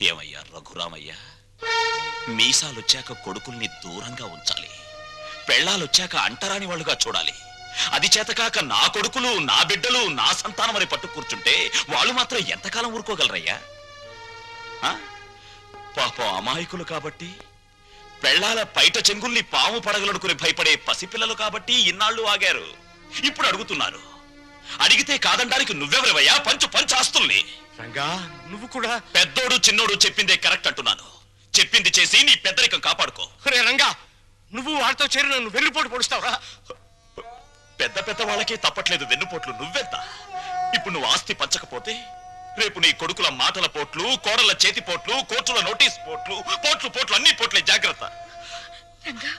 ఏమయ్యా రఘురామయ్య, మీసాలొచ్చాక కొడుకుల్ని దూరంగా ఉంచాలి, పెళ్ళాలొచ్చాక అంటరాని వాళ్ళుగా చూడాలి. అది చేతకాక నా కొడుకులు, నా బిడ్డలు, నా సంతానం అని పట్టు కూర్చుంటే వాళ్ళు మాత్రం ఎంతకాలం ఊరుకోగలరయ్యా? పాపం అమాయకులు కాబట్టి, పెళ్ళాల పైట చెంగుల్ని పాము పడగలనుకుని భయపడే పసిపిల్లలు కాబట్టి ఇన్నాళ్ళు ఆగారు. ఇప్పుడు అడుగుతున్నారు. అడిగితే కాదనడానికి నువ్వెవరివయ్యా? పంచు పంచు ఆస్తుల్ని. రంగా, నువ్వు కూడా పెద్దోడు చిన్నోడు చెప్పిందే కరెక్ట్ అంటున్నాను. చెప్పింది చేసి నీ పెద్దరికం కాపాడుకో. రంగా, నువ్వు వాడితో చేరి నన్ను వెన్నుపోటు పొడుస్తావా? పెద్ద పెద్ద వాళ్ళకే తప్పట్లేదు వెన్నుపోట్లు, నువ్వెంత? ఇప్పుడు నువ్వు ఆస్తి పంచకపోతే రేపు నీ కొడుకుల మాటల పోట్లు, కోడళ్ల చేతి పోట్లు, కోర్టుల నోటీస్ పోట్లు, పోట్లు అన్ని పోట్లే. జాగ్రత్త. రంగా,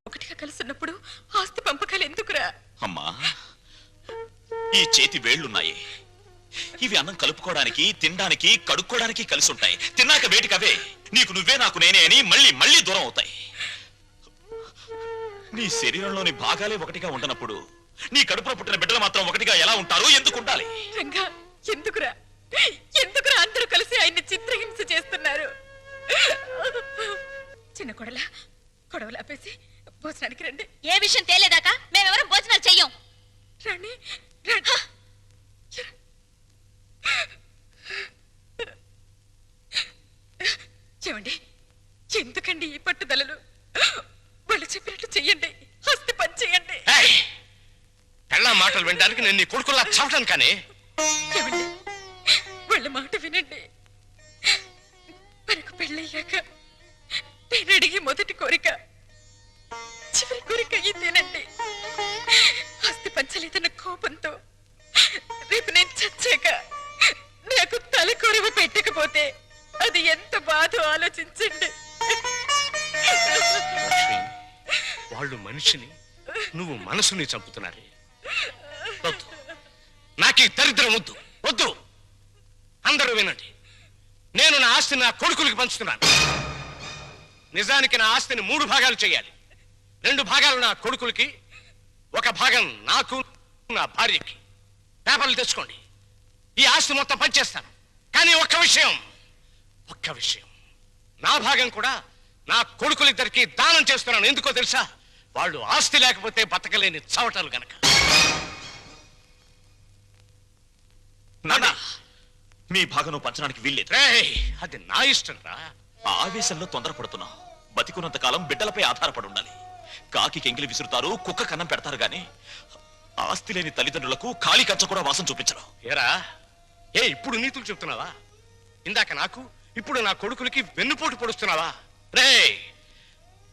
ఒకటిగా కలుసున్నప్పుడు ఆస్తి పంపకాలు ఎందుకురా? అమ్మా, ఈ చేతి వేళ్లున్నాయి, ఇవి అన్నం కలుపుకోవడానికి, తినడానికి, కడుక్కోవడానికి కలిసి ఉంటాయి. తిన్నాక వేటికవే నీకు నువ్వే నాకు నేనే అని మళ్ళీ మళ్ళీ దూరం అవుతాయి. నీ శరీరంలోని భాగాలే ఒకటిగా ఉండనప్పుడు నీ కడుపులో పుట్టిన బిడ్డలు మాత్రం ఒకటిగా ఎలా ఉంటారు? ఎందుకు ఉండాలి? రంగా, ఎందుకురా అందరూ కలిసి ఆయన్ని చిత్రహింస చేస్తున్నారు? చిన్న కొడవలు ఆపేసి భోజనానికి రండి. ఏ విషయం తేలేదాకా మేమెవరం భోజనాలు చెయ్యం. రండి. ఏమండి, ఎందుకండి ఈ పట్టుదలలు? వాళ్ళు చెప్పినట్టు చెయ్యండి, ఆస్తి పని చెయ్యండి. పెళ్ళ మాటలు వినడానికి నేను నీ కొడుకులా చావటాను. కానీ ఏమండి, వాళ్ళ మాట వినండి. మనకు పెళ్ళయ్యాక నేను అడిగే మొదటి కోరిక, చివరి కోరిక ఇదేనండి. ఆస్తి పంచలేదన్న కోపంతో రేపు నేను చచ్చాక నాకు తలకొరవ పెట్టకపోతే అది ఎంత బాధో ఆలోచించండి. వాళ్ళు మనిషిని, నువ్వు మనసుని చంపుతున్నారే. వద్దు, నాకు ఈ దరిద్రం వద్దు. వద్దు. అందరూ వినండి, నేను నా ఆస్తిని నా కొడుకులకి పంచుతున్నాను. నిజానికి నా ఆస్తిని 3 భాగాలు చేయాలి. 2 భాగాలు నా కొడుకులకి, 1 భాగం నాకు, నా భార్యకి. పేపర్లు తెచ్చుకోండి. ఈ ఆస్తి మొత్తం పంచేస్తాను. కానీ ఒక్క విషయం, నా భాగం కూడా నా కొడుకులిద్దరికి దానం చేస్తున్నాను. ఎందుకో తెలుసా? వాళ్ళు ఆస్తి లేకపోతే బతకలేని చవటాలు గనక. మీ భాగం పంచడానికి వీల్లేదు. అది నా ఇష్టం రా. ఆ ఆవేశంలో తొందరపడుతున్నావు. బతికున్నంత కాలం బిడ్డలపై ఆధారపడి ఉండాలి. కాకి ఎంగిలి విసురుతారు, కుక్క కన్నం పెడతారు గాని ఆస్తి లేని తల్లిదండ్రులకు ఖాళీ కంచ కూడా వాసం చూపించరు. ఏరా, ఇప్పుడు నీతులు చెప్తున్నావా? ఇందాక నాకు, ఇప్పుడు నా కొడుకులకి వెన్నుపోటు పొడుస్తున్నావా? రే,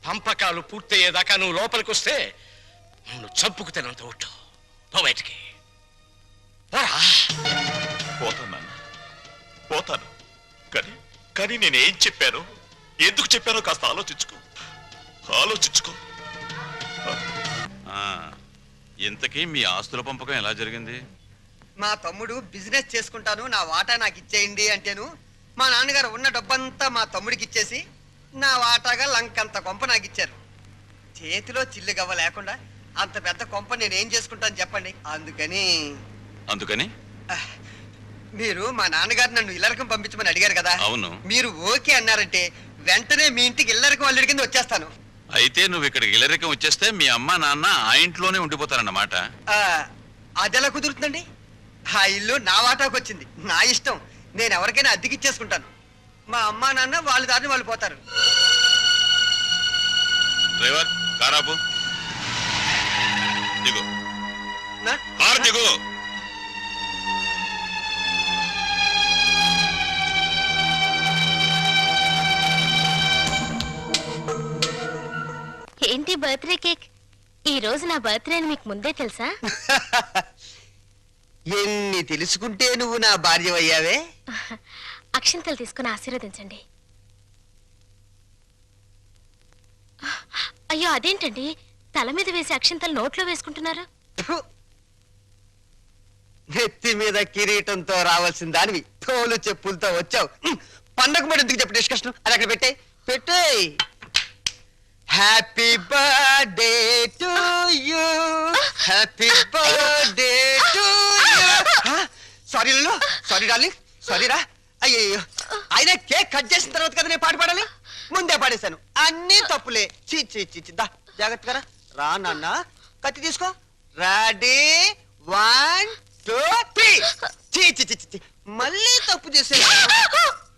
పంపకాలు పూర్తయ్యేదాకా నువ్వు లోపలికి వస్తే నువ్వు చంపుకు తినంత ఒట్టు. పో బయటికి. పోతాను. కానీ నేనేం చెప్పాను, ఎందుకు చెప్పానో కాస్త ఆలోచించుకో. ఇంతకీ మీ ఆస్తుల పంపకం ఎలా జరిగింది? మా తమ్ముడు బిజినెస్ చేసుకుంటాను, నా వాటా నాకు ఇచ్చేయండి అంటేను మా నాన్నగారు ఉన్న డబ్బంతా మా తమ్ముడికి ఇచ్చేసి నా వాటాగా లంకంత కొంప నాకు ఇచ్చారు. చేతిలో చిల్లుగవ్వ లేకుండా అంత పెద్ద కొంప నేనేం చేసుకుంటాను చెప్పండి. అందుకని మీరు మా నాన్నగారు నన్ను ఇల్లరకం పంపించమని అడిగారు కదా. అవును. మీరు ఓకే అన్నారంటే వెంటనే మీ ఇంటికి ఇల్లరకం అల్లుడి కింద వచ్చేస్తాను. అయితే నువ్వు ఇక్కడికి ఇల్లరికం వచ్చేస్తే మీ అమ్మ నాన్న ఆ ఇంట్లోనే ఉండిపోతారన్నమాట. అదెలా కుదురుతుందండి? ఆ ఇల్లు నా వాటాకు వచ్చింది, నా ఇష్టం. నేను ఎవరికైనా అద్దెకిచ్చేసుకుంటాను. మా అమ్మా నాన్న వాళ్ళ దారిని వాళ్ళు పోతారు. డ్రైవర్, కారాపు. దిగు. కారు దిగు. ఏంటి బర్త్డే కేక్? ఈ రోజు నా బర్త్డే అని మీకు ముందే తెలుసా? ఎన్ని తెలుసుకుంటే నువ్వు నా భార్యవయ్యావే. అక్షింతలు తీసుకుని ఆశీర్వదించండి. అయ్యో, అదేంటండి తల మీద వేసి అక్షింతలు నోట్లో వేసుకుంటున్నారు? నెత్తి మీద కిరీటంతో రావాల్సిన దానివి తోలు చెప్పులతో వచ్చావు. పండగ మరి ఎందుకు చెప్పు డిస్కషన్? అది అక్కడ పెట్టే. Happy birthday to you, happy birthday to you. Sorry darling, sorry రా. అయ్యో అయినా కేక్ కట్ చేసిన తర్వాత కదా నేను పాట పాడాలి, ముందే పాడేశాను. అన్నీ తప్పులే. చీ చీ చీ చీ. దా జాగ్రత్తగా రా. రా నాన్న, కత్తి తీసుకో. రెడీ 1 2 3. చీ చీ చీ చీ. మళ్ళీ తప్పు చేసే.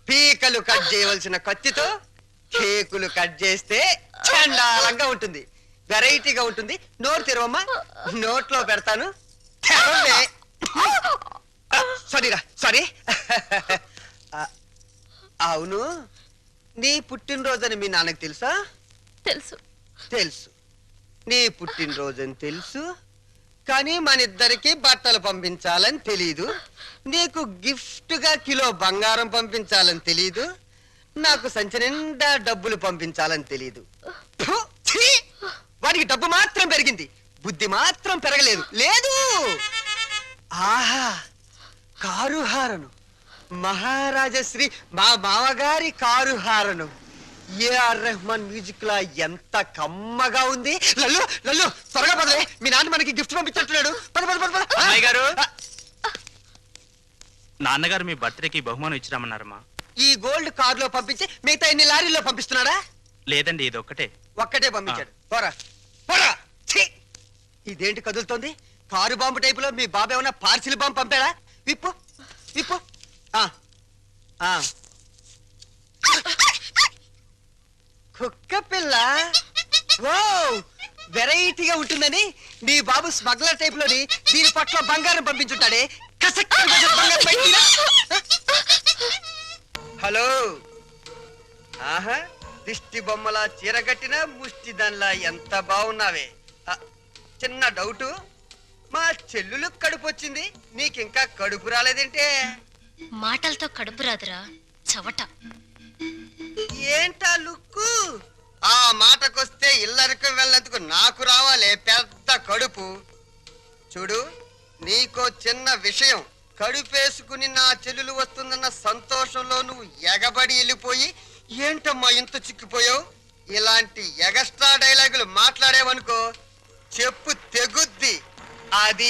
పీకలు కట్ చేయవలసిన కత్తితో కేకులు కట్ చేస్తే చండాలంగా ఉంటుంది, వెరైటీగా ఉంటుంది. నోరు తెరవమ్మా, నోట్లో పెడతాను. తెరవే. సారీరా, సారీ. అవును, నీ పుట్టినరోజని మీ నాన్నకి తెలుసా? తెలుసు. తెలుసు. నీ పుట్టినరోజని తెలుసు, కానీ మన ఇద్దరికి బట్టలు పంపించాలని తెలీదు. నీకు గిఫ్ట్ గా కిలో బంగారం పంపించాలని తెలీదు. నాకు సంచి నిండా డబ్బులు పంపించాలని తెలీదు. ఫు, ఛీ! వాడికి డబ్బు మాత్రం పెరిగింది, బుద్ధి మాత్రం పెరగలేదు. లేదు. ఆహా, కారు హారను, మహారాజశ్రీ మా మామగారి car horn. AR Rahman music లా ఎంత కమ్మగా ఉంది. లల్లు లల్లు త్వరగా పదవే, మీ నాన్న మనకి గిఫ్ట్ పంపించుంటున్నాడు. పద పద పద పద. అమ్మాయి గారు, నాన్నగారు మీ బర్త్డేకి బహుమానం ఇచ్చిరామన్నారమ్మా. ఈ గోల్డ్ కార్ లో పంపించి మిగతా ఎన్ని లారీల్లో పంపిస్తున్నాడా? లేదండి, ఇది ఒక్కటే. ఒక్కటే పంపించాడు. పోరా పోరా. ఛీ! ఇదేంటి కదులుతోంది? కారు బాంబు టైపులో మీ బాబు ఏమన్నా పార్సిల్ బాంబు పంపాడా? విప్పు విప్పు. ఆ ఆ కుక్క పిల్ల. ఓ, వెరైటీగా ఉంటుందని నీ బాబు స్మగ్లర్ టైప్ లోని దీని పట్ల బంగారం పంపించుంటాడే. కసక్కన బంగారం బయటిరా. హలో. ఆహా, దిష్టి బొమ్మలా చీరగట్టిన ముష్టి దానిలా ఎంత బాగున్నావే. చిన్న డౌటు, మా చెల్లులు కడుపు వచ్చింది, నీకింకా కడుపు రాలేదేంటే? మాటలతో కడుపు రాదురా చవట. ఏంటా లుక్కు? ఆ మాటకొస్తే ఇల్లరికి వెళ్ళేందుకు నాకు రావాలే పెద్ద కడుపు. చూడు, నీకో చిన్న విషయం. కడుపేసుకుని నా చెల్లెలు వస్తుందన్న సంతోషంలో నువ్వు ఎగబడి వెళ్ళిపోయి ఏంటమ్మా ఇంత చిక్కిపోయావు? ఇలాంటి ఎగస్ట్రా డైలాగులు మాట్లాడేవనుకో చెప్పు తెగుద్ది. అది